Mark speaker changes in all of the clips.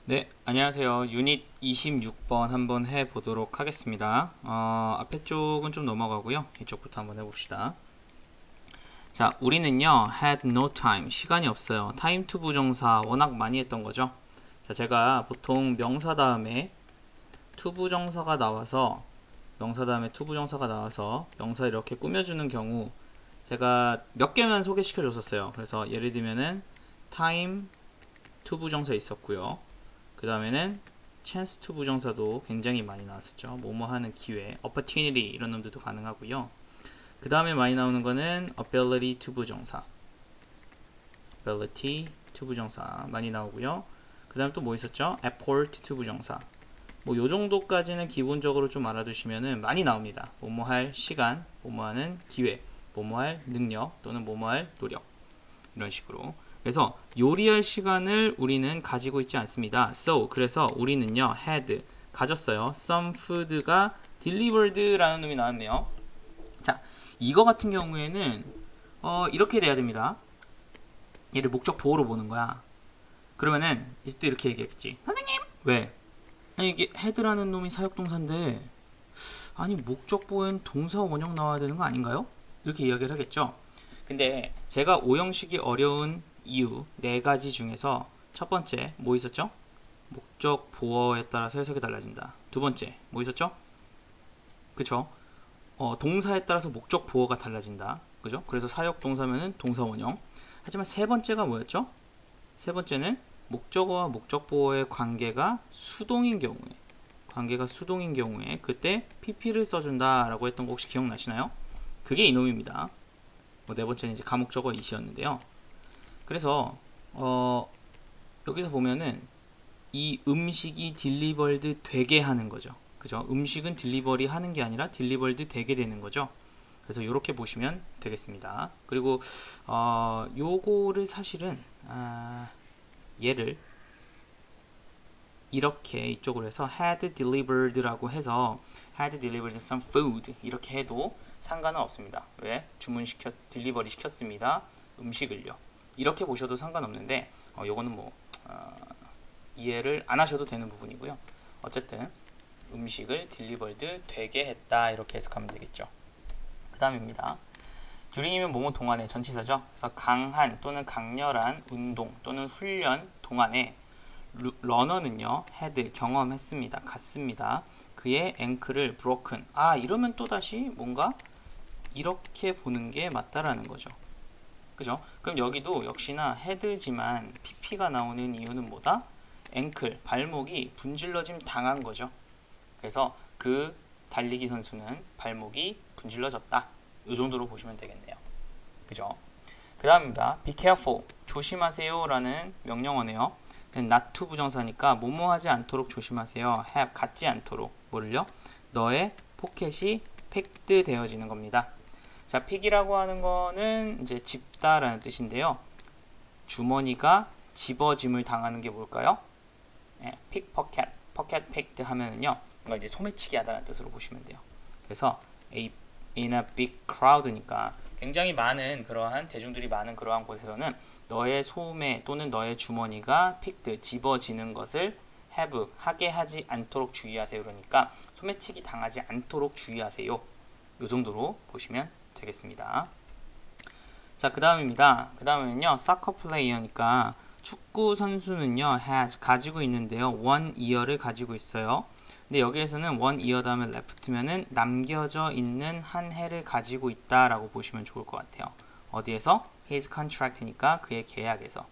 Speaker 1: 네, 안녕하세요. 유닛 26번 한번 해보도록 하겠습니다. 앞에 쪽은 좀 넘어가고요. 이쪽부터 한번 해봅시다. 자, 우리는요, had no time, 시간이 없어요. time to 부정사 워낙 많이 했던 거죠. 자, 제가 보통 명사 다음에 to 부정사가 나와서 명사 다음에 to 부정사가 나와서 명사 이렇게 꾸며주는 경우 제가 몇 개만 소개시켜 줬었어요. 그래서 예를 들면은 time to 부정사 있었고요. 그 다음에는 chance to 부정사도 굉장히 많이 나왔었죠. 뭐뭐 하는 기회, opportunity 이런 놈들도 가능하고요. 그 다음에 많이 나오는 거는 ability to 부정사, ability to 부정사 많이 나오고요. 그 다음 또 뭐 있었죠? effort to 부정사. 뭐 요 정도까지는 기본적으로 좀 알아두시면은 많이 나옵니다. 뭐뭐 할 시간, 뭐뭐 하는 기회, 뭐뭐 할 능력 또는 뭐뭐 할 노력 이런 식으로. 그래서 요리할 시간을 우리는 가지고 있지 않습니다. So 그래서 우리는요 had 가졌어요. Some food가 delivered라는 놈이 나왔네요. 자, 이거 같은 경우에는 이렇게 돼야 됩니다. 얘를 목적 보호로 보는 거야. 그러면은 이제 또 이렇게 얘기했겠지. 선생님 왜? 아니 이게 had라는 놈이 사역동사인데 아니 목적 보호엔 동사 원형 나와야 되는 거 아닌가요? 이렇게 이야기를 하겠죠. 근데 제가 오형식이 어려운 이유 네 가지 중에서 첫 번째 뭐 있었죠? 목적 보어에 따라서 해석이 달라진다. 두 번째 뭐 있었죠? 그쵸? 동사에 따라서 목적 보어가 달라진다. 그죠? 그래서 사역 동사면은 동사 원형. 하지만 세 번째가 뭐였죠? 세 번째는 목적어와 목적 보어의 관계가 수동인 경우에 그때 pp를 써준다라고 했던 거 혹시 기억나시나요? 그게 이놈입니다. 네 번째는 이제 가목적어 이시였는데요. 그래서 여기서 보면은 이 음식이 딜리버드 되게 하는 거죠. 그죠? 음식은 딜리버리 하는 게 아니라 딜리버드 되게 되는 거죠. 그래서 이렇게 보시면 되겠습니다. 그리고 요거를 사실은 얘를 이렇게 이쪽으로 해서 had delivered라고 해서 had delivered some food 이렇게 해도 상관은 없습니다. 왜? 딜리버리 시켰습니다. 음식을요. 이렇게 보셔도 상관없는데 요거는 뭐 이해를 안 하셔도 되는 부분이고요. 어쨌든 음식을 딜리버드 되게 했다 이렇게 해석하면 되겠죠. 그 다음입니다. during이면 뭐뭐 동안의 전치사죠. 그래서 강한 또는 강렬한 운동 또는 훈련 동안에 러너는요 had 경험했습니다. 갔습니다. 그의 앵클을 broken. 이러면 또다시 뭔가 이렇게 보는 게 맞다라는 거죠. 그죠? 그럼 여기도 역시나 헤드지만 pp가 나오는 이유는 뭐다? 앵클, 발목이 분질러짐 당한 거죠. 그래서 그 달리기 선수는 발목이 분질러졌다. 이 정도로 보시면 되겠네요. 그죠? 그 다음입니다. be careful, 조심하세요 라는 명령어네요. not to 부정사니까 뭐뭐 하지 않도록 조심하세요. have, 갖지 않도록. 뭐를요? 너의 포켓이 팩드 되어지는 겁니다. 자, 픽이라고 하는 거는 이제 집다라는 뜻인데요. 주머니가 집어짐을 당하는 게 뭘까요? 픽 포켓, 포켓 팩드 하면은요. 이거 이제 소매치기 하다는 뜻으로 보시면 돼요. 그래서 in a big crowd니까 굉장히 많은 그러한 대중들이 많은 그러한 곳에서는 너의 소매 또는 너의 주머니가 픽드 집어지는 것을 have 하게 하지 않도록 주의하세요. 그러니까 소매치기 당하지 않도록 주의하세요. 이 정도로 보시면 되겠습니다. 자, 그 다음입니다. 그 다음은요, 사커 플레이어니까 축구 선수는요, has 가지고 있는데요, one year를 가지고 있어요. 근데 여기에서는 one year 다음에 left면은 남겨져 있는 한 해를 가지고 있다라고 보시면 좋을 것 같아요. 어디에서? his contract니까 그의 계약에서.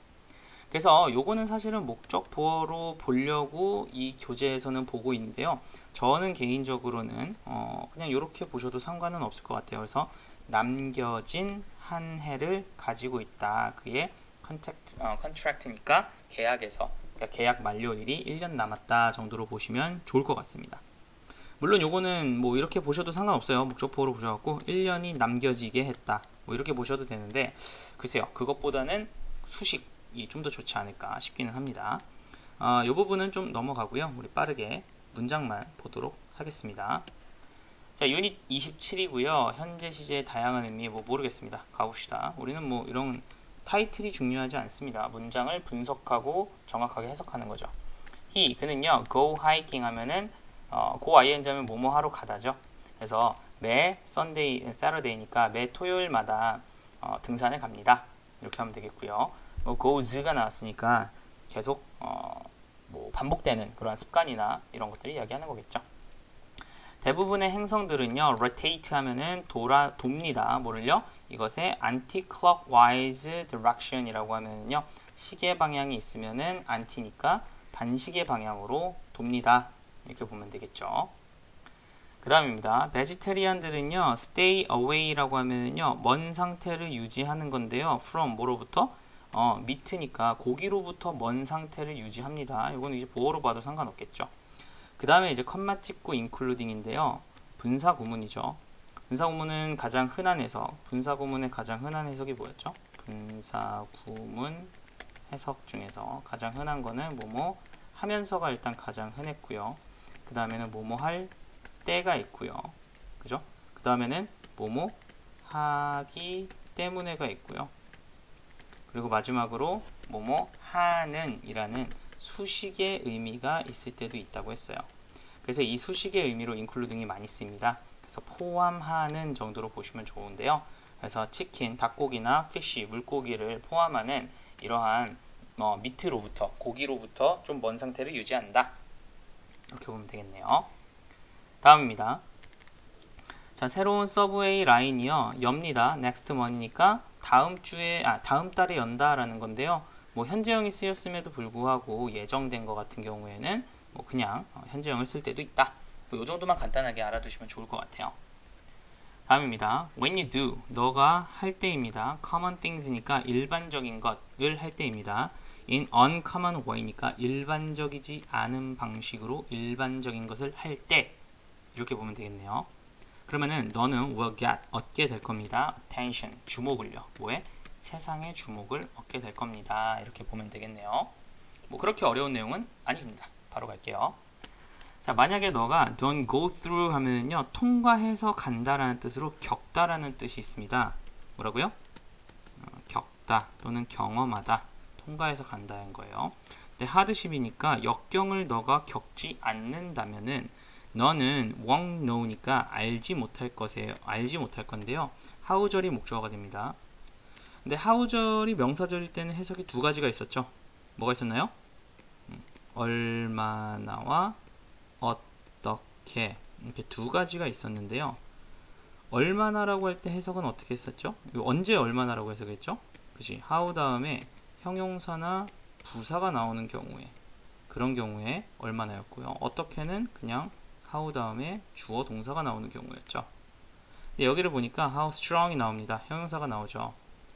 Speaker 1: 그래서 요거는 사실은 목적 보어로 보려고 이 교재에서는 보고 있는데요. 저는 개인적으로는 그냥 이렇게 보셔도 상관은 없을 것 같아요. 그래서 남겨진 한 해를 가지고 있다. 그의 contract니까 계약에서, 그러니까 계약 만료일이 1년 남았다 정도로 보시면 좋을 것 같습니다. 물론 요거는 뭐 이렇게 보셔도 상관없어요. 목적 보어로 보셔갖고 1년이 남겨지게 했다. 뭐 이렇게 보셔도 되는데 글쎄요. 그것보다는 수식이 좀 더 좋지 않을까 싶기는 합니다. 이 부분은 좀 넘어가고요. 우리 빠르게 문장만 보도록 하겠습니다. 자, 유닛 27이고요. 현재 시제의 다양한 의미 뭐 모르겠습니다. 가봅시다. 우리는 뭐 이런 타이틀이 중요하지 않습니다. 문장을 분석하고 정확하게 해석하는 거죠. 그는요 go hiking 하면은 go ing 하면 뭐뭐 하러 가다죠. 그래서 매 Sunday, Saturday니까 매 토요일마다 등산을 갑니다. 이렇게 하면 되겠고요. 뭐 goes가 나왔으니까 계속 뭐 반복되는 그런 습관이나 이런 것들을 이야기하는 거겠죠. 대부분의 행성들은요 rotate 하면은 돕니다. 뭐를요? 이것의 anti-clockwise direction이라고 하면은요 시계 방향이 있으면은 anti니까 반시계 방향으로 돕니다. 이렇게 보면 되겠죠. 그 다음입니다. 베지테리안들은요 stay away라고 하면은요 먼 상태를 유지하는 건데요. from 뭐로부터? 미트니까 고기로부터 먼 상태를 유지합니다. 이거는 이제 보어로 봐도 상관없겠죠. 그 다음에 이제 컴마 찍고 including인데요. 분사 구문이죠. 분사 구문은 가장 흔한 해석. 분사 구문의 가장 흔한 해석이 뭐였죠? 분사 구문 해석 중에서 가장 흔한 거는 뭐뭐 하면서가 일단 가장 흔했고요. 그 다음에는 뭐뭐 할 때가 있고요. 그죠? 그 다음에는 뭐뭐 하기 때문에가 있고요. 그리고 마지막으로 뭐뭐 하는 이라는 수식의 의미가 있을 때도 있다고 했어요. 그래서 이 수식의 의미로 including이 많이 쓰입니다. 그래서 포함하는 정도로 보시면 좋은데요. 그래서 치킨, 닭고기나 피쉬, 물고기를 포함하는 이러한 미트로부터, 고기로부터 좀 먼 상태를 유지한다. 이렇게 보면 되겠네요. 다음입니다. 자, 새로운 서브웨이 라인이요. 엽니다. next month이니까 다음 달에 연다라는 건데요. 뭐 현재형이 쓰였음에도 불구하고 예정된 것 같은 경우에는 뭐 그냥 현재형을 쓸 때도 있다. 뭐 이 정도만 간단하게 알아두시면 좋을 것 같아요. 다음입니다. When you do, 너가 할 때입니다. Common things니까 일반적인 것을 할 때입니다. In uncommon way니까 일반적이지 않은 방식으로 일반적인 것을 할 때 이렇게 보면 되겠네요. 그러면은 너는 will get, 얻게 될 겁니다. attention, 주목을요. 뭐에? 세상의 주목을 얻게 될 겁니다. 이렇게 보면 되겠네요. 뭐 그렇게 어려운 내용은 아닙니다. 바로 갈게요. 자, 만약에 너가 don't go through 하면은요 통과해서 간다라는 뜻으로 겪다라는 뜻이 있습니다. 뭐라고요? 겪다 또는 경험하다, 통과해서 간다는 거예요. 근데 하드십이니까 역경을 너가 겪지 않는다면은 너는 won't know니까 알지 못할 건데요. how절이 목적어가 됩니다. 근데 how절이 명사절일 때는 해석이 두 가지가 있었죠. 뭐가 있었나요? 얼마나와 어떻게, 이렇게 두 가지가 있었는데요. 얼마나라고 할 때 해석은 어떻게 했었죠? 언제 얼마나라고 해석했죠? 그치? how 다음에 형용사나 부사가 나오는 경우에, 그런 경우에 얼마나였고요. 어떻게는 그냥 how 다음에 주어 동사가 나오는 경우였죠. 근데 여기를 보니까 how strong이 나옵니다. 형용사가 나오죠.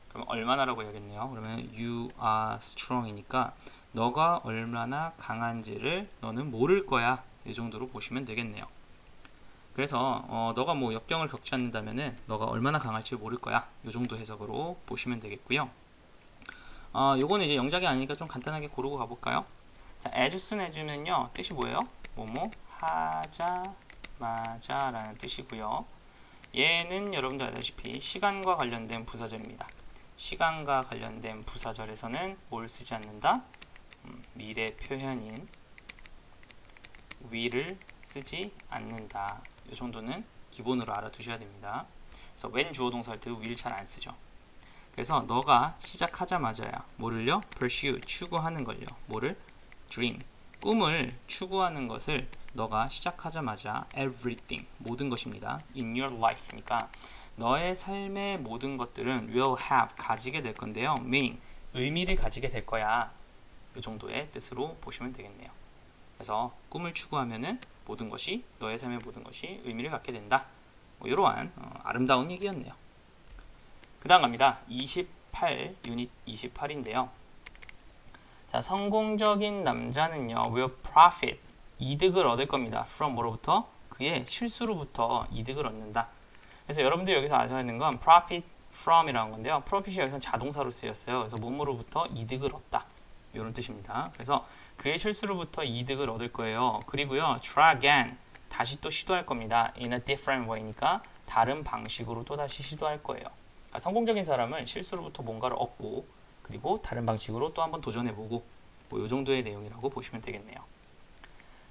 Speaker 1: 그럼 얼마나라고 해야겠네요. 그러면 you are strong이니까 너가 얼마나 강한지를 너는 모를 거야. 이 정도로 보시면 되겠네요. 그래서 너가 뭐 역경을 겪지 않는다면은 너가 얼마나 강할지 모를 거야. 이 정도 해석으로 보시면 되겠고요. 요거는 이제 영작이 아니니까 좀 간단하게 고르고 가볼까요? 자, as soon as는요 뜻이 뭐예요? 뭐뭐 하자마자 라는 뜻이고요. 얘는 여러분도 알다시피 시간과 관련된 부사절입니다. 시간과 관련된 부사절에서는 뭘 쓰지 않는다? 미래 표현인 will을 쓰지 않는다. 이 정도는 기본으로 알아두셔야 됩니다. 그래서 when 주어 동사 할 때 will 잘 안 쓰죠. 그래서 너가 시작하자마자야 뭐를요? pursue, 추구하는 걸요. 뭐를? dream, 꿈을 추구하는 것을 너가 시작하자마자 everything, 모든 것입니다. in your life니까 너의 삶의 모든 것들은 will have, 가지게 될 건데요. meaning, 의미를 가지게 될 거야. 이 정도의 뜻으로 보시면 되겠네요. 그래서 꿈을 추구하면은 모든 것이, 너의 삶의 모든 것이 의미를 갖게 된다. 뭐 이러한 아름다운 얘기였네요. 그 다음 갑니다. 28, 유닛 28인데요. 자, 성공적인 남자는요, will profit, 이득을 얻을 겁니다. from 뭐로부터? 그의 실수로부터 이득을 얻는다. 그래서 여러분들 여기서 아셔야 하는 건 profit from이라는 건데요. profit이 여기서 자동사로 쓰였어요. 그래서 뭐뭐로부터 이득을 얻다. 이런 뜻입니다. 그래서 그의 실수로부터 이득을 얻을 거예요. 그리고요, try again, 다시 또 시도할 겁니다. in a different way니까 다른 방식으로 또 다시 시도할 거예요. 그러니까 성공적인 사람은 실수로부터 뭔가를 얻고 그리고 다른 방식으로 또 한번 도전해보고 뭐 이 정도의 내용이라고 보시면 되겠네요.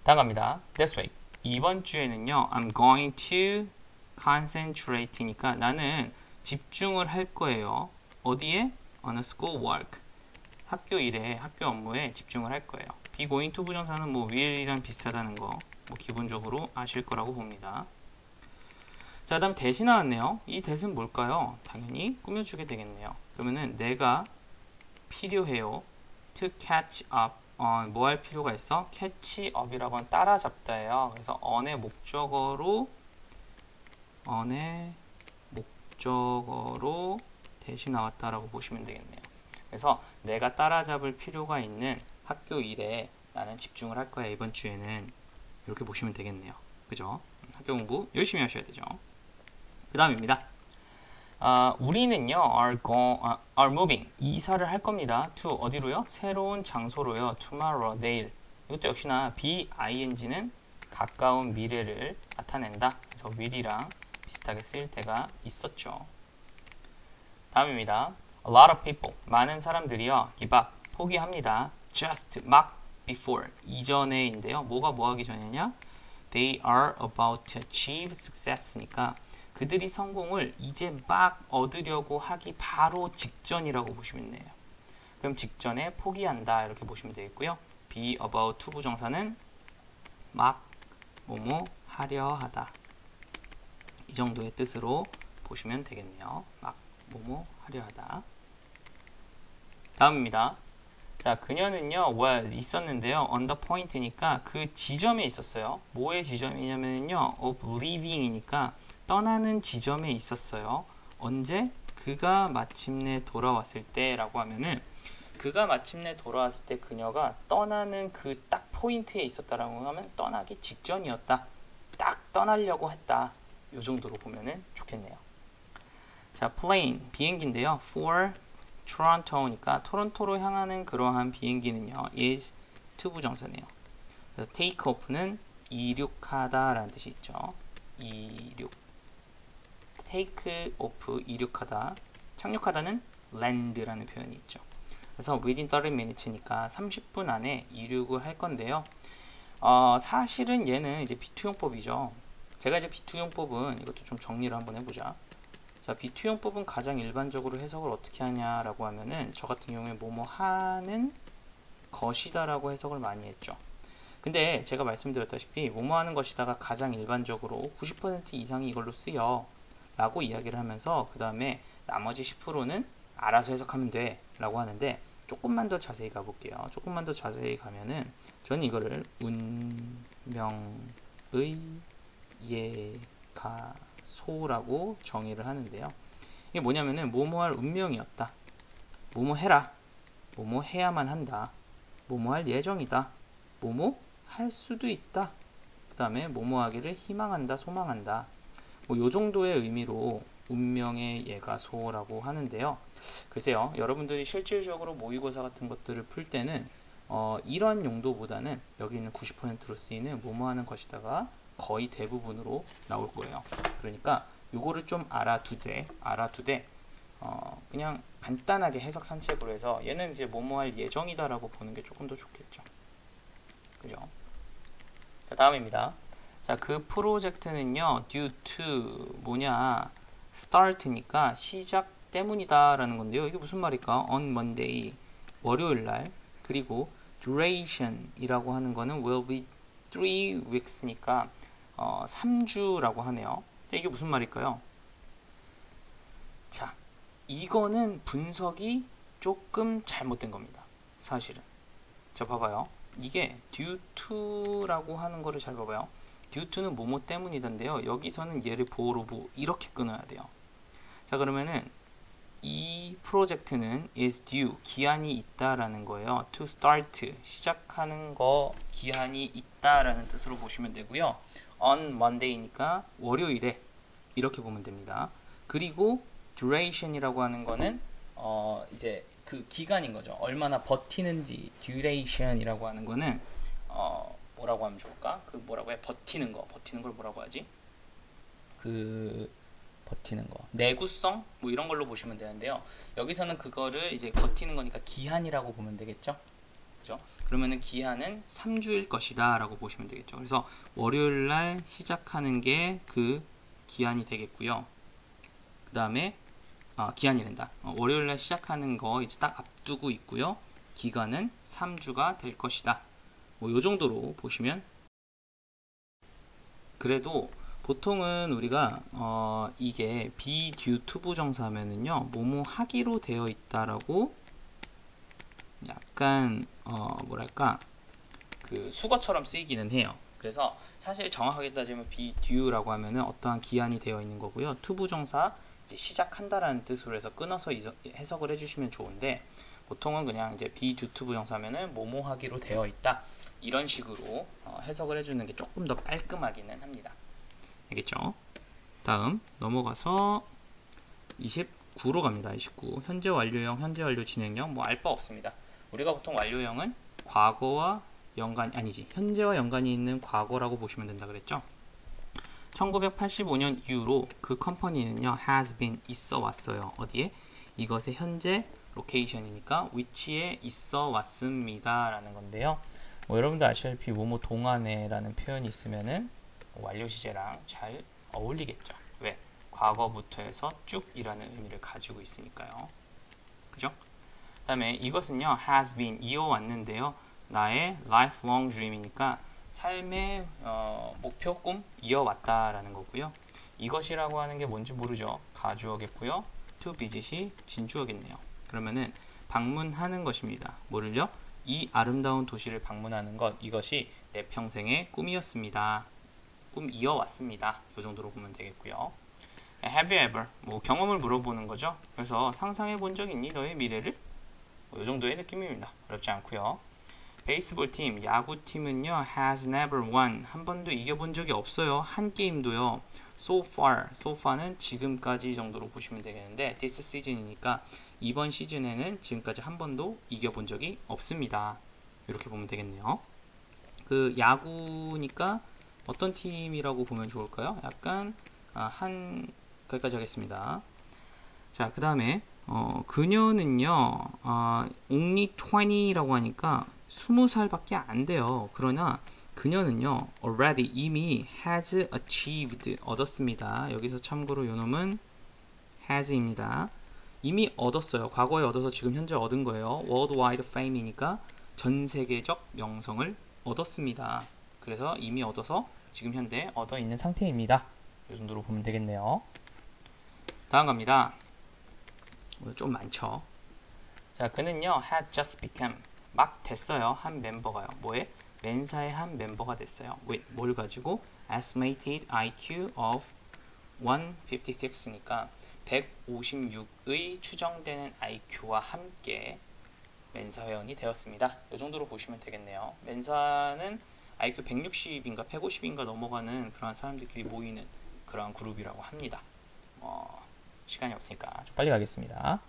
Speaker 1: 다음 갑니다. This week. 이번 주에는요. I'm going to concentrate니까 나는 집중을 할 거예요. 어디에? On a school work. 학교 일에, 학교 업무에 집중을 할 거예요. be going to 부정사는 뭐 will이랑 비슷하다는 거 뭐 기본적으로 아실 거라고 봅니다. 자, 다음 대시 나왔네요. 이 대신 뭘까요? 당연히 꾸며주게 되겠네요. 그러면은 내가 필요해요. to catch up. 뭐 할 필요가 있어? catch up이라고 하면 따라잡다예요. 그래서 on의 목적어로 대시 나왔다라고 보시면 되겠네요. 그래서 내가 따라잡을 필요가 있는 학교 일에 나는 집중을 할 거야 이번 주에는. 이렇게 보시면 되겠네요. 그죠? 학교 공부 열심히 하셔야 되죠. 그 다음입니다. 우리는요 are moving 이사를 할 겁니다. to 어디로요? 새로운 장소로요. tomorrow 내일. 이것도 역시나 be-ing는 가까운 미래를 나타낸다. 그래서 will이랑 비슷하게 쓰일 때가 있었죠. 다음입니다. A lot of people 많은 사람들이요 give up 포기합니다. just 막 before 이전에인데요. 뭐가 뭐하기 전이냐? They are about to achieve success니까 그들이 성공을 이제 막 얻으려고 하기 바로 직전이라고 보시면 돼요. 그럼 직전에 포기한다 이렇게 보시면 되겠고요. be about to 부정사는 막 뭐뭐 하려 하다 이 정도의 뜻으로 보시면 되겠네요. 막 뭐뭐 하려 하다. 다음입니다. 자, 그녀는요 was 있었는데요. on the point니까 그 지점에 있었어요. 뭐의 지점이냐면요 of leaving이니까 떠나는 지점에 있었어요. 언제? 그가 마침내 돌아왔을 때라고 하면은 그가 마침내 돌아왔을 때 그녀가 떠나는 그 딱 포인트에 있었다라고 하면 떠나기 직전이었다. 딱 떠나려고 했다. 요 정도로 보면은 좋겠네요. 자, plane 비행기인데요. for 토론토니까 토론토로 향하는 그러한 비행기는요 is to 부정사네요. 그래서 take off는 이륙하다라는 뜻이 있죠. 이륙. take off 이륙하다. 착륙하다는 land라는 표현이 있죠. 그래서 within 30 minutes니까 30분 안에 이륙을 할 건데요. 사실은 얘는 이제 B2용법이죠. 제가 이제 B2용법은 이것도 좀 정리를 한번 해보자. 자, B2용법은 가장 일반적으로 해석을 어떻게 하냐라고 하면은 저 같은 경우에 뭐뭐 하는 것이다 라고 해석을 많이 했죠. 근데 제가 말씀드렸다시피 뭐뭐 하는 것이다가 가장 일반적으로 90% 이상이 이걸로 쓰여 라고 이야기를 하면서 그 다음에 나머지 10%는 알아서 해석하면 돼 라고 하는데 조금만 더 자세히 가볼게요. 조금만 더 자세히 가면은 저는 이거를 운명의 예가소라고 정의를 하는데요. 이게 뭐냐면은 뭐뭐 할 운명이었다. 뭐뭐 해라. 뭐뭐 해야만 한다. 뭐뭐 할 예정이다. 뭐뭐 할 수도 있다. 그 다음에 뭐뭐 하기를 희망한다, 소망한다. 뭐 요 정도의 의미로 운명의 예가소라고 하는데요. 글쎄요, 여러분들이 실질적으로 모의고사 같은 것들을 풀 때는 이런 용도보다는 여기 있는 90%로 쓰이는 뭐뭐 하는 것이다가 거의 대부분으로 나올 거예요. 그러니까 요거를 좀 알아두되 그냥 간단하게 해석 산책으로 해서 얘는 이제 뭐뭐 할 예정이다 라고 보는 게 조금 더 좋겠죠. 그죠? 자, 다음입니다. 자, 그 프로젝트는요 due to 뭐냐 start니까 시작 때문이다 라는 건데요. 이게 무슨 말일까? on Monday 월요일날. 그리고 duration 이라고 하는 거는 will be 3 weeks니까 3주라고 하네요. 이게 무슨 말일까요? 자, 이거는 분석이 조금 잘못된 겁니다. 사실은. 자, 봐봐요. 이게 due to라고 하는 거를 잘 봐봐요. due to는 뭐뭐 때문이던데요. 여기서는 얘를 보어로브 이렇게 끊어야 돼요. 자, 그러면은 이 프로젝트는 is due 기한이 있다라는 거예요. to start 시작하는 거 기한이 있다라는 뜻으로 보시면 되고요. on Monday니까 월요일에 이렇게 보면 됩니다. 그리고 duration이라고 하는 거는 이제 그 기간인 거죠. 얼마나 버티는지 duration이라고 하는 거는 뭐라고 하면 좋을까? 그 뭐라고 해? 버티는 걸 뭐라고 하지? 그 버티는 거. 내구성? 뭐 이런 걸로 보시면 되는데요. 여기서는 그거를 이제 버티는 거니까 기한이라고 보면 되겠죠? 그죠? 그러면은 기한은 3주일 것이다 라고 보시면 되겠죠. 그래서 월요일 날 시작하는 게 그 기한이 되겠고요. 그 다음에 기한이란다. 월요일 날 시작하는 거 이제 딱 앞두고 있고요. 기간은 3주가 될 것이다. 뭐 요 정도로 보시면, 그래도 보통은 우리가 이게 be due to 부정사면은요 뭐뭐 하기로 되어 있다라고 약간 뭐랄까 그 수거처럼 쓰이기는 해요. 그래서 사실 정확하게 따지면 be due라고 하면은 어떠한 기한이 되어 있는 거고요. to 부정사 이제 시작한다라는 뜻으로 해서 끊어서 해석을 해주시면 좋은데, 보통은 그냥 이제 be due to 부정사면은 뭐뭐 하기로 되어 있다 이런 식으로 해석을 해주는 게 조금 더 깔끔하기는 합니다. 알겠죠? 다음 넘어가서 29로 갑니다. 29 현재 완료형, 현재 완료 진행형 뭐 알 바 없습니다. 우리가 보통 완료형은 과거와 연관이 아니지 현재와 연관이 있는 과거라고 보시면 된다 그랬죠. 1985년 이후로 그 컴퍼니는요 has been 있어 왔어요. 어디에? 이것의 현재 로케이션이니까 위치에 있어 왔습니다 라는 건데요. 뭐 여러분들 아시다시피 뭐뭐 동안에 라는 표현이 있으면은 완료 시제랑 잘 어울리겠죠. 왜? 과거부터 해서 쭉 이라는 의미를 가지고 있으니까요. 그죠? 그 다음에 이것은요 has been 이어왔는데요 나의 lifelong dream이니까 삶의 목표, 꿈 이어왔다라는 거고요. 이것이라고 하는 게 뭔지 모르죠. 가주어겠고요. to visit 진주어겠네요. 그러면은 방문하는 것입니다. 뭐를요? 이 아름다운 도시를 방문하는 것, 이것이 내 평생의 꿈이었습니다. 꿈 이어왔습니다. 이 정도로 보면 되겠고요. Have you ever? 뭐 경험을 물어보는 거죠. 그래서 상상해 본 적 있니? 너의 미래를? 뭐 이 정도의 느낌입니다. 어렵지 않고요. 베이스볼 팀, 야구팀은요 has never won. 한 번도 이겨본 적이 없어요. 한 게임도요. So far는 지금까지 정도로 보시면 되겠는데 this season이니까 이번 시즌에는 지금까지 한 번도 이겨본 적이 없습니다. 이렇게 보면 되겠네요. 그 야구니까 어떤 팀이라고 보면 좋을까요? 약간 거기까지 하겠습니다. 자, 그 다음에 그녀는요 only 20라고 하니까 20살밖에 안 돼요. 그러나 그녀는요 already 이미 has achieved 얻었습니다. 여기서 참고로 요놈은 has입니다. 이미 얻었어요. 과거에 얻어서 지금 현재 얻은 거예요. worldwide fame이니까 전 세계적 명성을 얻었습니다. 그래서 이미 얻어서 지금 현재 얻어 있는 상태입니다. 이 정도로 보면 되겠네요. 다음 갑니다. 좀 많죠. 자, 그는요 had just become 막 됐어요. 한 멤버가요. 뭐에? 멘사의 한 멤버가 됐어요. with 뭘 가지고? estimated IQ of 156니까 156의 추정되는 IQ와 함께 멘사 회원이 되었습니다. 이 정도로 보시면 되겠네요. 멘사는 IQ 160인가 150인가 넘어가는 그런 사람들끼리 모이는 그런 그룹이라고 합니다. 시간이 없으니까 좀 빨리 가겠습니다.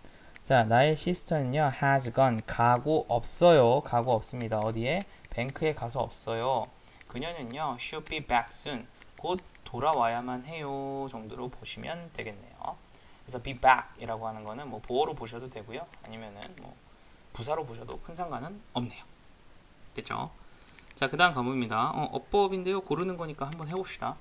Speaker 1: 자, 나의 시스터는요 has gone 가고 없어요. 가고 없습니다. 어디에? 뱅크에 가서 없어요. 그녀는요 should be back soon 곧 돌아와야만 해요 정도로 보시면 되겠네요. 그래서 be back 이라고 하는 거는 뭐 보어로 보셔도 되고요. 아니면은 뭐 부사로 보셔도 큰 상관은 없네요. 됐죠? 자, 그 다음 가봅니다. 어법인데요. 고르는 거니까 한번 해봅시다.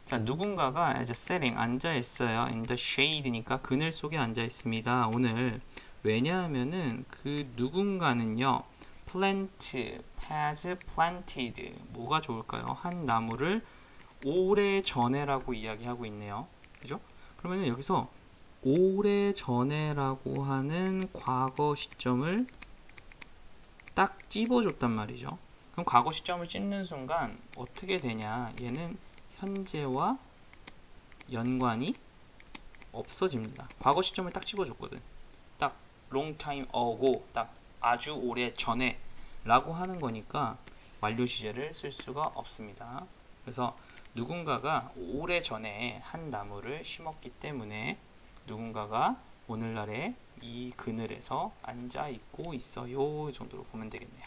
Speaker 1: 자, 누군가가 as sitting 앉아있어요. in the shade니까 그늘 속에 앉아있습니다. 오늘 왜냐하면은 그 누군가는요 has planted 뭐가 좋을까요? 한 나무를 오래 전에라고 이야기하고 있네요. 그죠? 그러면 여기서 오래 전에라고 하는 과거 시점을 딱 찝어줬단 말이죠. 그럼 과거 시점을 찝는 순간 어떻게 되냐? 얘는 현재와 연관이 없어집니다. 과거 시점을 딱 찝어줬거든. 딱 long time ago, 딱 아주 오래 전에 라고 하는 거니까 완료 시제를 쓸 수가 없습니다. 그래서 누군가가 오래 전에 한 나무를 심었기 때문에 누군가가 오늘날에 이 그늘에서 앉아 있고 있어요 정도로 보면 되겠네요.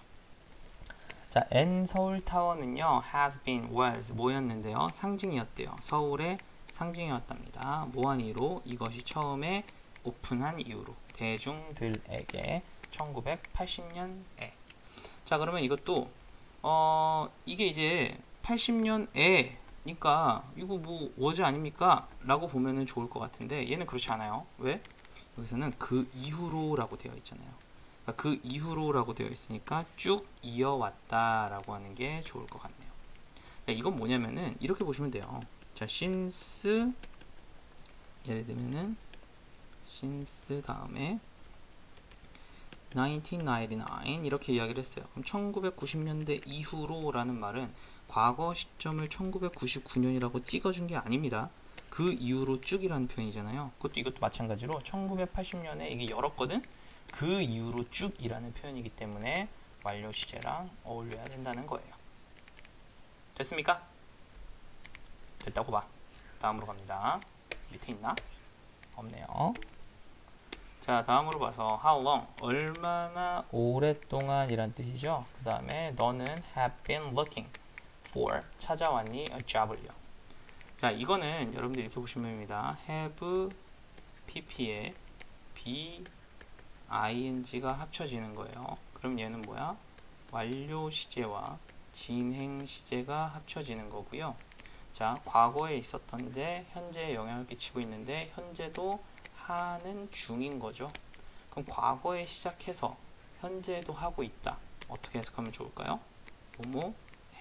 Speaker 1: 자, N 서울타워는요 has been, was 뭐였는데요? 상징이었대요. 서울의 상징이었답니다. 뭐한이로? 이것이 처음에 오픈한 이후로 대중들에게 1980년에. 자, 그러면 이것도 이게 이제 80년에 니까 이거 뭐 was 아닙니까? 라고 보면은 좋을 것 같은데 얘는 그렇지 않아요. 왜? 여기서는 그 이후로 라고 되어 있잖아요. 그러니까 그 이후로 라고 되어 있으니까 쭉 이어왔다 라고 하는 게 좋을 것 같네요. 자, 이건 뭐냐면은 이렇게 보시면 돼요. 자, since 예를 들면은 since 다음에 1999 이렇게 이야기를 했어요. 그럼 1990년대 이후로 라는 말은 과거 시점을 1999년이라고 찍어준 게 아닙니다. 그 이후로 쭉이라는 표현이잖아요. 이것도 마찬가지로 1980년에 이게 열었거든. 그 이후로 쭉이라는 표현이기 때문에 완료 시제랑 어울려야 된다는 거예요. 됐습니까? 됐다고 봐. 다음으로 갑니다. 밑에 있나? 없네요. 자, 다음으로 봐서 how long 얼마나 오랫동안 이란 뜻이죠. 그 다음에 너는 have been looking for 찾아왔니 a job을요. 자, 이거는 여러분들 이렇게 보시면 됩니다. have pp에 be ing가 합쳐지는 거예요. 그럼 얘는 뭐야? 완료 시제와 진행 시제가 합쳐지는 거고요. 자, 과거에 있었던데 현재에 영향을 끼치고 있는데 현재도 하는 중인 거죠. 그럼 과거에 시작해서 현재도 하고 있다. 어떻게 해석하면 좋을까요? 뭐뭐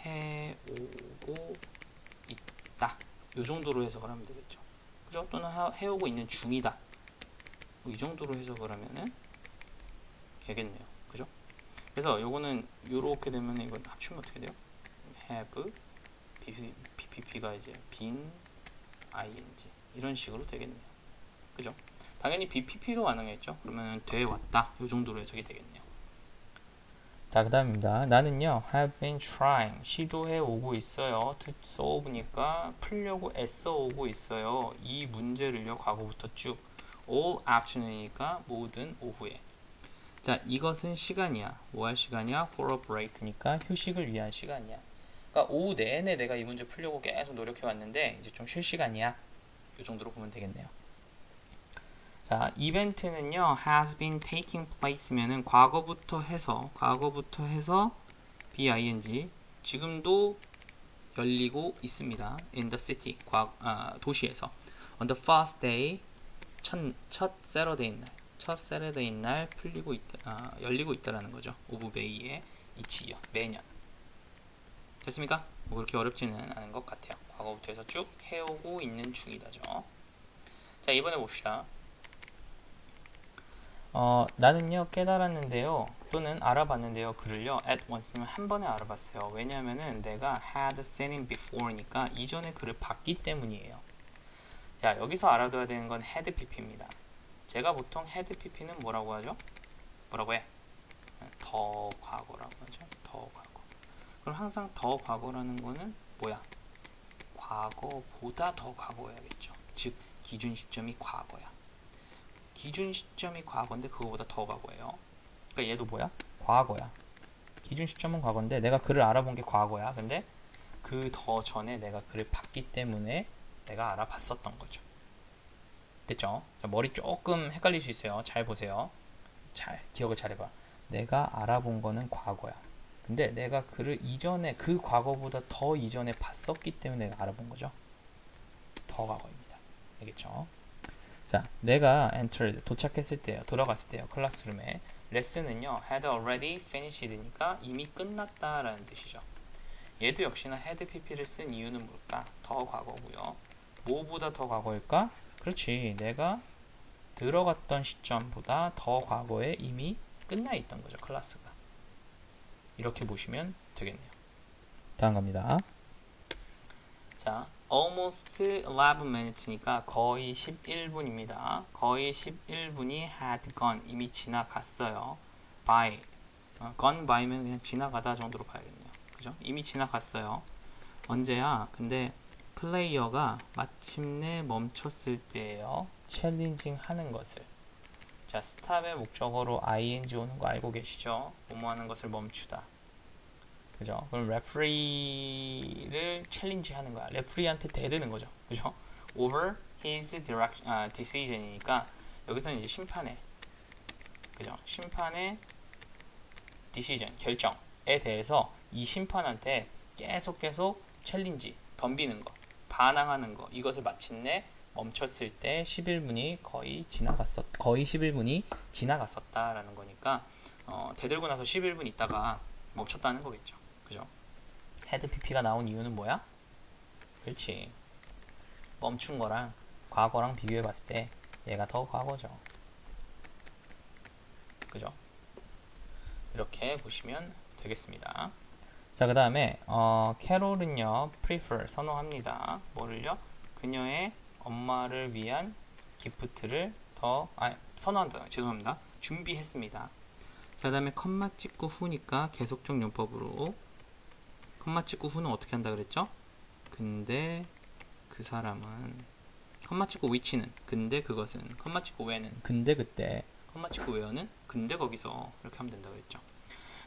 Speaker 1: 해오고 있다. 이 정도로 해석을 하면 되겠죠. 그죠? 또는 해오고 있는 중이다. 이 정도로 해석을 하면은 되겠네요. 그죠? 그래서 요거는 요렇게 되면 이거 합치면 어떻게 돼요? have pp가 이제 been ing 이런 식으로 되겠네요. 그죠? 당연히 BPP로 가능했죠. 그러면 돼 왔다. 이 정도로 해석이 되겠네요. 자, 그 다음입니다. 나는요 have been trying 시도해 오고 있어요. to solve니까 풀려고 애써 오고 있어요. 이 문제를요 과거부터 쭉 all afternoon이니까 모든 오후에. 자, 이것은 시간이야. 뭐 할 시간이야? for a break니까 휴식을 위한 시간이야. 그러니까 오후 내내 내가 이 문제 풀려고 계속 노력해 왔는데 이제 좀 쉴 시간이야. 이 정도로 보면 되겠네요. 자, 이벤트는요 has been taking place면은 과거부터 해서 BING 지금도 열리고 있습니다. in the city 도시에서 on the first day 첫 Saturday 날 열리고 있다라는 거죠. of May에 each요 매년. 됐습니까? 뭐 그렇게 어렵지는 않은 것 같아요. 과거부터 해서 쭉 해오고 있는 중이다죠. 자, 이번에 봅시다. 나는요 깨달았는데요 또는 알아봤는데요 글을요 at once면 한 번에 알아봤어요. 왜냐하면은 내가 had seen him before니까 이전에 글을 봤기 때문이에요. 자, 여기서 알아둬야 되는 건 had pp입니다. 제가 보통 had pp는 뭐라고 하죠? 뭐라고 해? 더 과거라고 하죠. 더 과거. 그럼 항상 더 과거라는 거는 뭐야? 과거보다 더 과거여야겠죠. 즉 기준 시점이 과거야. 기준 시점이 과거인데 그거보다 더 과거예요. 그러니까 얘도 뭐야? 과거야. 기준 시점은 과거인데 내가 글을 알아본 게 과거야. 근데 그 더 전에 내가 글을 봤기 때문에 내가 알아봤었던 거죠. 됐죠? 자, 머리 조금 헷갈릴 수 있어요. 잘 보세요. 잘 기억을 잘 해봐. 내가 알아본 거는 과거야. 근데 내가 글을 이전에 그 과거보다 더 이전에 봤었기 때문에 내가 알아본 거죠. 더 과거입니다. 알겠죠? 자, 내가 entered 도착했을 때요, 돌아갔을 때요, 클래스룸에 레슨은요 had already finished니까 이미 끝났다라는 뜻이죠. 얘도 역시나 had pp를 쓴 이유는 뭘까? 더 과거고요. 뭐보다 더 과거일까? 그렇지, 내가 들어갔던 시점보다 더 과거에 이미 끝나 있던 거죠, 클래스가. 이렇게 보시면 되겠네요. 다음 갑니다. 자, almost 11 minutes니까 거의 11분입니다. 거의 11분이 had gone 이미 지나갔어요. by gone by면 그냥 지나가다 정도로 봐야겠네요. 그죠? 이미 지나갔어요. 언제야? 근데 플레이어가 마침내 멈췄을 때예요. 챌린징 하는 것을. 자, 스탑의 목적어로 ing 오는 거 알고 계시죠? 뭐뭐 하는 것을 멈추다. 그죠? 그럼 레프리를 챌린지 하는 거야. 레프리한테 대드는 거죠. 그죠? over his decision이니까 여기서는 이제 심판의 그죠? 심판의 decision 결정 거에 대해서 이 심판한테 계속 챌린지, 덤비는 거, 반항하는 거, 이것을 마침내 멈췄을 때 11분이 거의 11분이 지나갔었다라는 거니까 대들고 나서 11분 있다가 멈췄다는 거겠죠. 그죠? 헤드 PP가 나온 이유는 뭐야? 그렇지. 멈춘 거랑 과거랑 비교해 봤을 때 얘가 더 과거죠. 그죠? 이렇게 보시면 되겠습니다. 자, 그 다음에 캐롤은요 prefer 선호합니다. 뭐를요? 그녀의 엄마를 위한 기프트를 선호한다. 죄송합니다. 준비했습니다. 자, 그 다음에 컴마 찍고 후니까 계속적 용법으로 컴마 찍고 후는 어떻게 한다 그랬죠? 근데 그 사람은 컴마 찍고 which는 근데 그것은 컴마 찍고 when은 근데 그때 컴마 찍고 where는 근데 거기서 이렇게 하면 된다 그랬죠.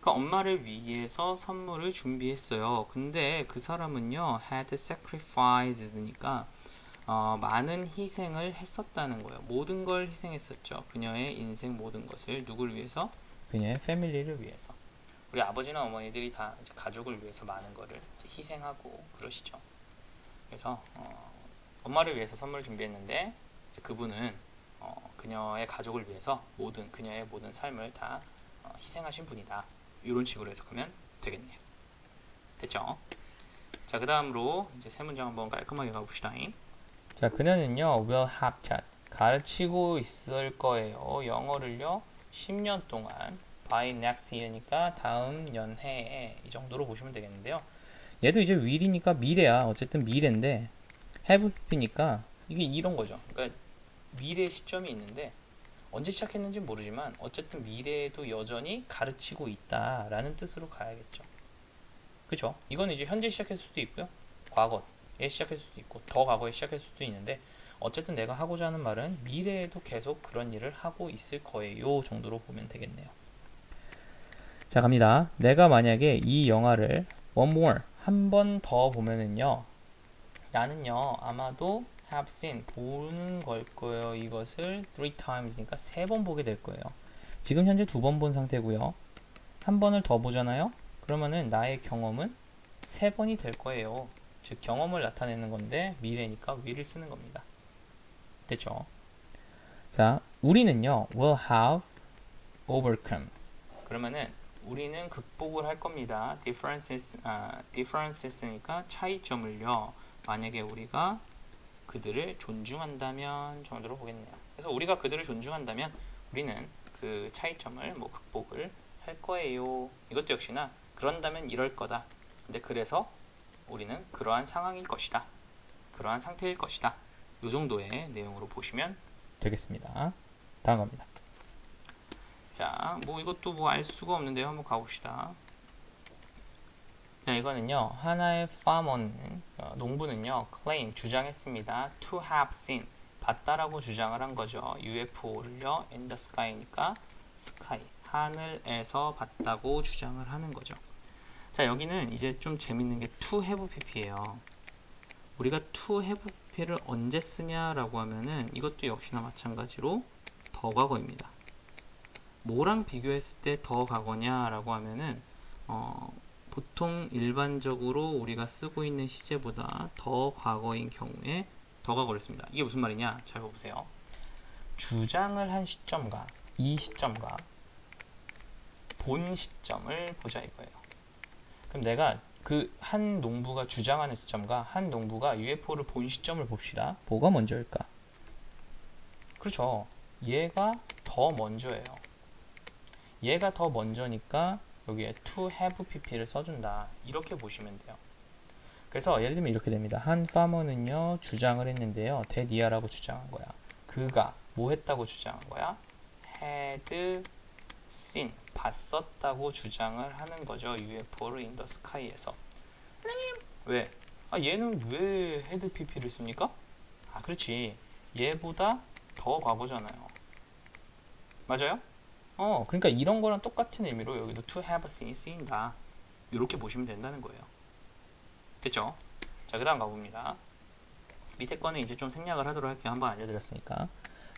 Speaker 1: 그러니까 엄마를 위해서 선물을 준비했어요. 근데 그 사람은요 had sacrificed니까 많은 희생을 했었다는 거예요. 모든 걸 희생했었죠. 그녀의 인생 모든 것을 누구를 위해서? 그녀의 패밀리를 위해서. 우리 아버지나 어머니들이 다 이제 가족을 위해서 많은 거를 이제 희생하고 그러시죠. 그래서 엄마를 위해서 선물을 준비했는데 이제 그분은 그녀의 가족을 위해서 그녀의 모든 삶을 다 희생하신 분이다. 이런 식으로 해석하면 되겠네요. 됐죠? 자, 그 다음으로 이제 세 문장 한번 깔끔하게 가봅시다. 자, 그녀는요 will have taught 가르치고 있을 거예요. 영어를요 10년 동안 by next year니까 다음 연해에 이 정도로 보시면 되겠는데요. 얘도 이제 will이니까 미래야. 어쨌든 미래인데 have pp니까 이게 이런 거죠. 그러니까 미래 시점이 있는데 언제 시작했는지 모르지만 어쨌든 미래에도 여전히 가르치고 있다라는 뜻으로 가야겠죠. 그죠? 이건 이제 현재 시작했을 수도 있고요. 과거에 시작했을 수도 있고 더 과거에 시작했을 수도 있는데 어쨌든 내가 하고자 하는 말은 미래에도 계속 그런 일을 하고 있을 거예요 정도로 보면 되겠네요. 자, 갑니다. 내가 만약에 이 영화를 one more 한 번 더 보면은요 나는요 아마도 have seen 보는 걸 거예요. 이것을 3times니까 3번 보게 될 거예요. 지금 현재 2번 본 상태고요. 한 번을 더 보잖아요. 그러면은 나의 경험은 3번이 될 거예요. 즉 경험을 나타내는 건데 미래니까 will을 쓰는 겁니다. 됐죠? 자, 우리는요 will have overcome 그러면은 우리는 극복을 할 겁니다. differences니까 차이점을요 만약에 우리가 그들을 존중한다면 정도로 보겠네요. 그래서 우리가 그들을 존중한다면 우리는 그 차이점을 극복을 할 거예요. 이것도 역시나 그런다면 이럴 거다. 근데 그래서 우리는 그러한 상황일 것이다. 그러한 상태일 것이다. 이 정도의 내용으로 보시면 되겠습니다. 다음 겁니다. 자, 이것도 알 수가 없는데요. 한번 가봅시다. 자, 이거는요 하나의 farmer는 농부는요 claim 주장했습니다. to have seen 봤다라고 주장을 한 거죠. UFO를요 in the sky니까 sky 하늘에서 봤다고 주장을 하는 거죠. 자, 여기는 이제 좀 재밌는 게 to have pp예요. 우리가 to have pp를 언제 쓰냐라고 하면은 이것도 역시나 마찬가지로 더 과거입니다. 뭐랑 비교했을 때 더 과거냐라고 하면은 보통 일반적으로 우리가 쓰고 있는 시제보다 더 과거인 경우에 더 과거를 씁니다. 이게 무슨 말이냐? 잘 보세요. 주장을 한 시점과 이 시점과 본 시점을 보자 이거예요. 그럼 내가 그 한 농부가 주장하는 시점과 한 농부가 UFO를 본 시점을 봅시다. 뭐가 먼저일까? 그렇죠. 얘가 더 먼저예요. 얘가 더 먼저니까 여기에 to have pp를 써준다. 이렇게 보시면 돼요. 그래서 예를 들면 이렇게 됩니다. 한 farmer는요 주장을 했는데요. 대디아라고 주장한 거야. 그가 뭐 했다고 주장한 거야? had seen 봤었다고 주장을 하는 거죠. UFO를 in the sky에서. 선생님 왜? 얘는 왜 had pp를 씁니까? 그렇지. 얘보다 더 과거잖아요. 맞아요? 그러니까 이런 거랑 똑같은 의미로 여기도 to have seen이 쓰인다. 이렇게 보시면 된다는 거예요. 됐죠? 자, 그 다음 가봅니다. 밑에 거는 이제 좀 생략을 하도록 할게요. 한번 알려드렸으니까.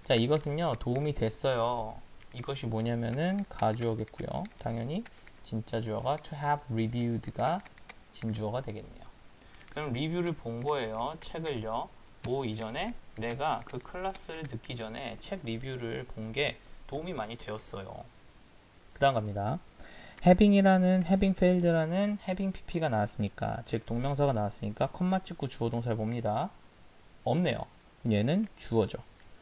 Speaker 1: 자, 이것은요 도움이 됐어요. 이것이 뭐냐면은 가주어겠고요. 당연히 진짜 주어가 to have reviewed가 진주어가 되겠네요. 그럼 리뷰를 본 거예요. 책을요. 뭐 이전에 내가 그 클래스를 듣기 전에 책 리뷰를 본 게 도움이 많이 되었어요. 그 다음 갑니다. having이라는 having failed라는 having pp가 나왔으니까 즉 동명사가 나왔으니까 컴마 찍고 주어 동사를 봅니다. 없네요. 얘는 주어죠.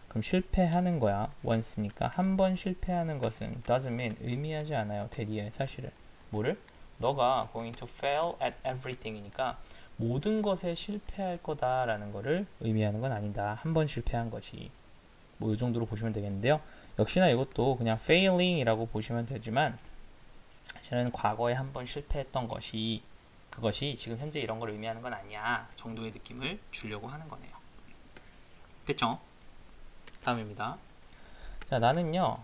Speaker 1: 그럼 실패하는 거야. once니까 한 번 실패하는 것은 doesn't mean 의미하지 않아요. 대리의 사실을. 뭐를? 너가 going to fail at everything이니까 모든 것에 실패할 거다라는 거를 의미하는 건 아니다. 한 번 실패한 거지. 뭐 이 정도로 보시면 되겠는데요. 역시나 이것도 그냥 failing이라고 보시면 되지만 사실은 과거에 한 번 실패했던 것이 그것이 지금 현재 이런 걸 의미하는 건 아니야 정도의 느낌을 주려고 하는 거네요. 됐죠? 다음입니다. 자, 나는요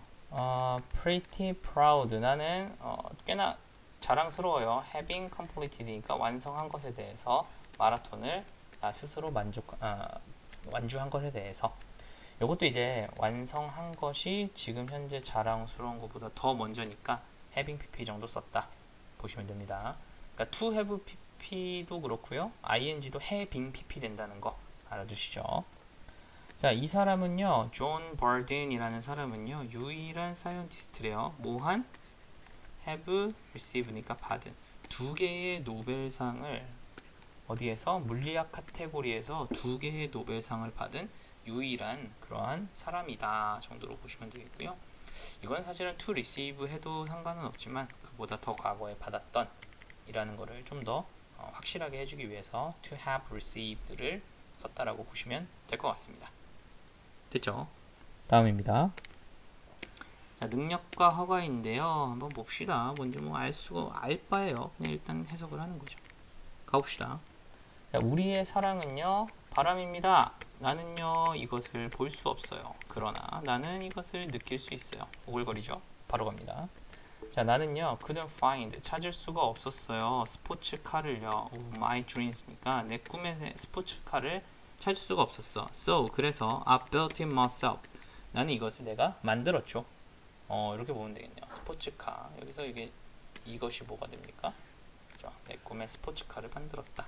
Speaker 1: pretty proud. 나는 꽤나 자랑스러워요. having completed니까 완성한 것에 대해서 마라톤을 나 스스로 완주한 것에 대해서. 이것도 이제 완성한 것이 지금 현재 자랑스러운 것보다 더 먼저니까 having pp 정도 썼다 보시면 됩니다. 그러니까 to have pp도 그렇고요. ing도 having pp 된다는 거 알아두시죠. 자, 이 사람은요, 존 버든이라는 사람은요, 유일한 사이언티스트래요. 뭐한? have received니까 받은 두 개의 노벨상을 어디에서? 물리학 카테고리에서 두 개의 노벨상을 받은 유일한 그러한 사람이다 정도로 보시면 되겠고요. 이건 사실은 to receive 해도 상관은 없지만 그보다 더 과거에 받았던 이라는 거를 좀 더 확실하게 해주기 위해서 to have received를 썼다라고 보시면 될 것 같습니다. 됐죠? 다음입니다. 자, 능력과 허가인데요. 한번 봅시다. 뭔지 뭐 알 바예요. 그냥 일단 해석을 하는 거죠. 가봅시다. 자, 우리의 사랑은요, 바람입니다. 나는요, 이것을 볼 수 없어요. 그러나 나는 이것을 느낄 수 있어요. 오글거리죠? 바로 갑니다. 자, 나는요, couldn't find, 찾을 수가 없었어요. 스포츠카를요, my dreams니까 내 꿈의 스포츠카를 찾을 수가 없었어. So, 그래서 I built it myself. 나는 이것을 내가 만들었죠. 이렇게 보면 되겠네요. 스포츠카. 여기서 이것이 뭐가 됩니까? 그렇죠? 내 꿈의 스포츠카를 만들었다.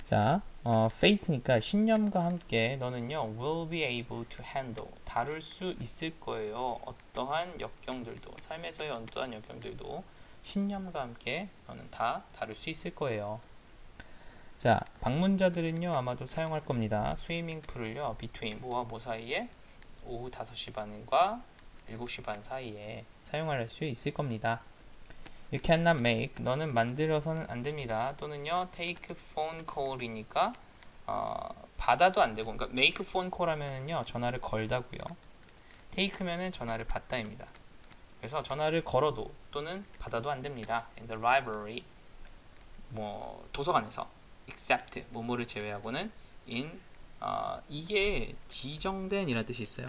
Speaker 1: 자, fate니까 신념과 함께 너는요, will be able to handle, 다룰 수 있을 거예요. 어떠한 역경들도, 삶에서의 어떠한 역경들도 신념과 함께 너는 다 다룰 수 있을 거예요. 자, 방문자들은요, 아마도 사용할 겁니다. 스위밍 풀을요, between, 뭐와 뭐 사이에? 오후 5시 반과 7시 반 사이에 사용할 수 있을 겁니다. You cannot make, 너는 만들어서는 안 됩니다. 또는요, take phone call이니까 받아도 안 되고, 그러니까 make phone call 하면은요, 전화를 걸다고요. take면은 전화를 받다입니다. 그래서 전화를 걸어도 또는 받아도 안 됩니다. In the library, 뭐 도서관에서, except 뭐뭐를 제외하고는 in 이게 지정된 이라는 뜻이 있어요.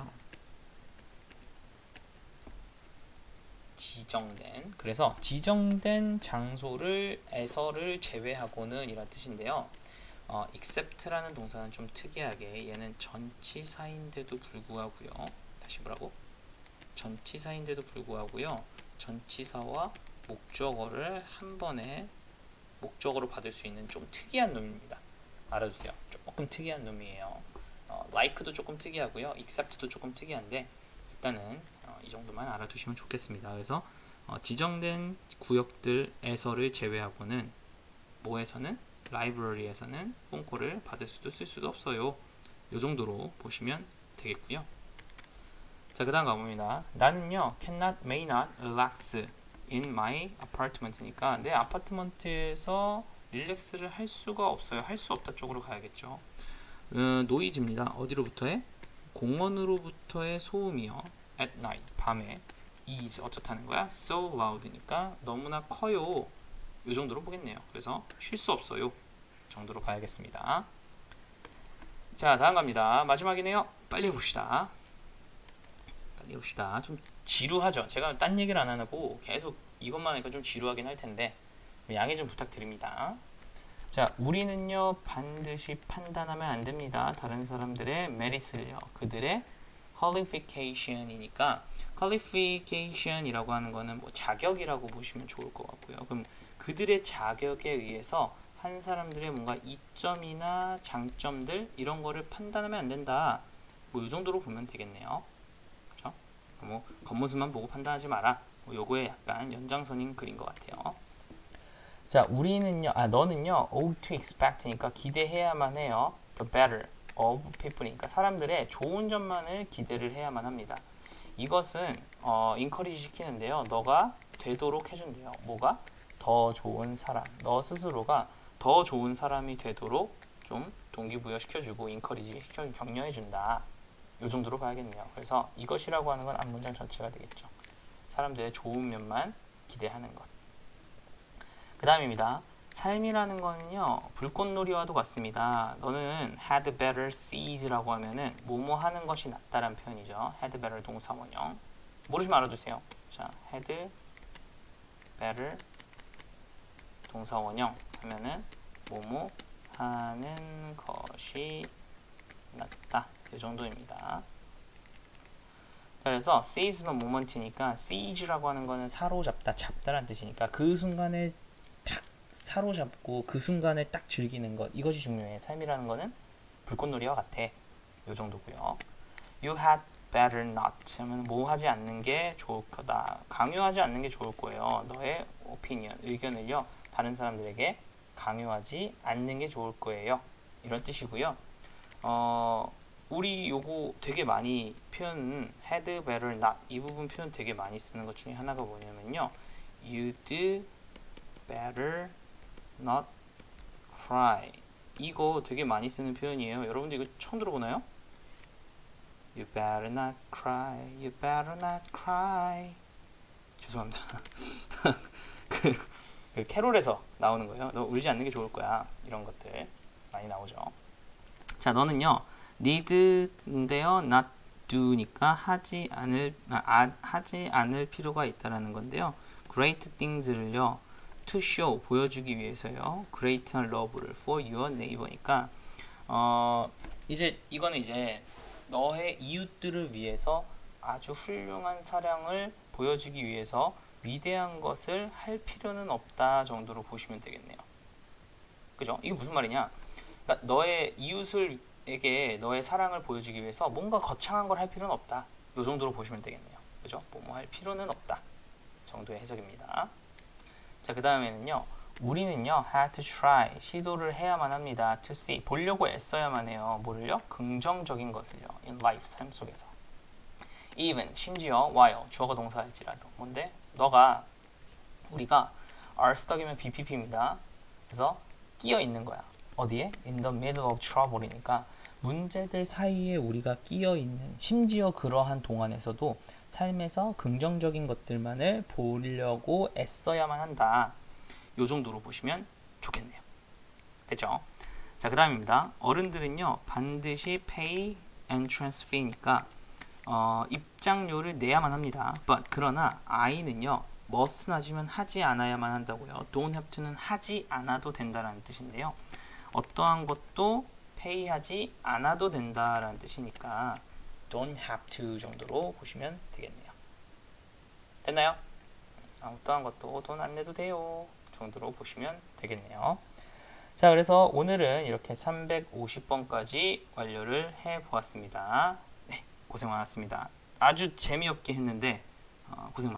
Speaker 1: 지정된, 그래서 지정된 장소에서를 제외하고는 이란 뜻인데요. except라는 동사는 좀 특이하게 얘는 전치사인데도 불구하고요. 다시 뭐라고? 전치사인데도 불구하고요. 전치사와 목적어를 한 번에 목적어로 받을 수 있는 좀 특이한 놈입니다. 알아주세요. 조금 특이한 놈이에요. like도 조금 특이하고요. except도 조금 특이한데 일단은 이 정도만 알아두시면 좋겠습니다. 그래서 지정된 구역들에서를 제외하고는 뭐에서는? 라이브러리에서는 폰콜을 받을 수도 쓸 수도 없어요. 이 정도로 보시면 되겠고요. 자, 그 다음 가봅니다. 나는요, cannot, may not relax in my apartment니까 내 아파트먼트에서 릴렉스를 할 수가 없어요. 할 수 없다 쪽으로 가야겠죠. 노이즈입니다. 어디로부터의? 공원으로부터의 소음이요. at night, 밤에 is 어떻다는 거야? so loud니까 너무나 커요. 이 정도로 보겠네요. 그래서 쉴 수 없어요 정도로 가야겠습니다. 자, 다음 갑니다. 마지막이네요. 빨리 해봅시다. 좀 지루하죠? 제가 딴 얘기를 안 하고 계속 이것만 하니까 좀 지루하긴 할 텐데 양해 좀 부탁드립니다. 자, 우리는요, 반드시 판단하면 안 됩니다. 다른 사람들의 메리트를요. 그들의 qualification이니까 qualification이라고 하는 거는 뭐 자격이라고 보시면 좋을 것 같고요. 그럼 그들의 자격에 의해서 한 사람들의 뭔가 이점이나 장점들 이런 거를 판단하면 안 된다. 뭐 이 정도로 보면 되겠네요. 그렇죠? 뭐 겉모습만 보고 판단하지 마라. 뭐 요거에 약간 연장선인 글인 것 같아요. 자, 우리는요, 너는요, ought to expect니까 기대해야만 해요. The better of people이니까 사람들의 좋은 점만을 기대를 해야만 합니다. 이것은 encourage 시키는데요. 너가 되도록 해준대요. 뭐가? 더 좋은 사람. 너 스스로가 더 좋은 사람이 되도록 좀 동기부여 시켜주고 encourage 시켜주고 격려해준다. 이 정도로 봐야겠네요. 그래서 이것이라고 하는 건 앞문장 전체가 되겠죠. 사람들의 좋은 면만 기대하는 것. 그 다음입니다. 삶이라는 거는요, 불꽃놀이와도 같습니다. 너는 had better sees라고 하면은 뭐뭐 하는 것이 낫다라는 표현이죠. had better 동사 원형. 모르시면 알아주세요. 자, had better 동사 원형 하면은 뭐뭐 하는 것이 낫다. 이 정도입니다. 그래서 seiz는 moment이니까 seize라고 하는 거는 사로잡다, 잡다라는 뜻이니까 그 순간에 딱 사로잡고 그 순간에 딱 즐기는 것, 이것이 중요해. 삶이라는 거는 불꽃놀이와 같아. 이 정도고요. You had better not 하면 뭐 하지 않는 게 좋을 거다. 강요하지 않는 게 좋을 거예요. 너의 opinion, 의견을요, 다른 사람들에게 강요하지 않는 게 좋을 거예요. 이런 뜻이고요. 우리 요거 되게 많이 표현 had better not 이 부분 표현 되게 많이 쓰는 것 중에 하나가 뭐냐면요. You'd better not cry. 이거 되게 많이 쓰는 표현이에요. 여러분들 이거 처음 들어보나요? You better not cry. You better not cry. 죄송합니다. 그 캐롤에서 나오는 거예요. 너 울지 않는 게 좋을 거야. 이런 것들 많이 나오죠. 자, 너는요. need인데요. not do니까 하지 않을 필요가 있다라는 건데요. great things를요. to show 보여주기 위해서요. great한 love를 for your neighbor니까 이제 이거는 이제 너의 이웃들을 위해서 아주 훌륭한 사랑을 보여주기 위해서 위대한 것을 할 필요는 없다 정도로 보시면 되겠네요. 그죠? 이게 무슨 말이냐? 그러니까 너의 이웃에게 너의 사랑을 보여주기 위해서 뭔가 거창한 걸 할 필요는 없다. 이 정도로 보시면 되겠네요. 그죠? 뭐 할 필요는 없다 정도의 해석입니다. 자, 그 다음에는요. 우리는요. had to try 시도를 해야만 합니다. to see 보려고 애써야만 해요. 뭐를요? 긍정적인 것을요. in life 삶 속에서. even 심지어 while 주어가 동사일지라도 뭔데? 우리가 are stuck이면 BPP입니다. 그래서 끼어 있는 거야. 어디에? in the middle of trouble이니까 문제들 사이에 우리가 끼어 있는 심지어 그러한 동안에서도 삶에서 긍정적인 것들만을 보려고 애써야만 한다. 요 정도로 보시면 좋겠네요. 됐죠? 자, 그 다음입니다. 어른들은요 반드시 pay entrance fee니까 입장료를 내야만 합니다. But 그러나 아이는요 must는 하지만 하지 않아야만 한다고요. don't have to는 하지 않아도 된다라는 뜻인데요. 어떠한 것도 pay하지 않아도 된다라는 뜻이니까 don't have to 정도로 보시면 되겠네요. 됐나요? 어떠한 것도 돈 안 내도 돼요 정도로 보시면 되겠네요. 자, 그래서 오늘은 이렇게 350번까지 완료를 해 보았습니다. 네, 고생 많았습니다. 아주 재미없게 했는데 고생 많았습니다.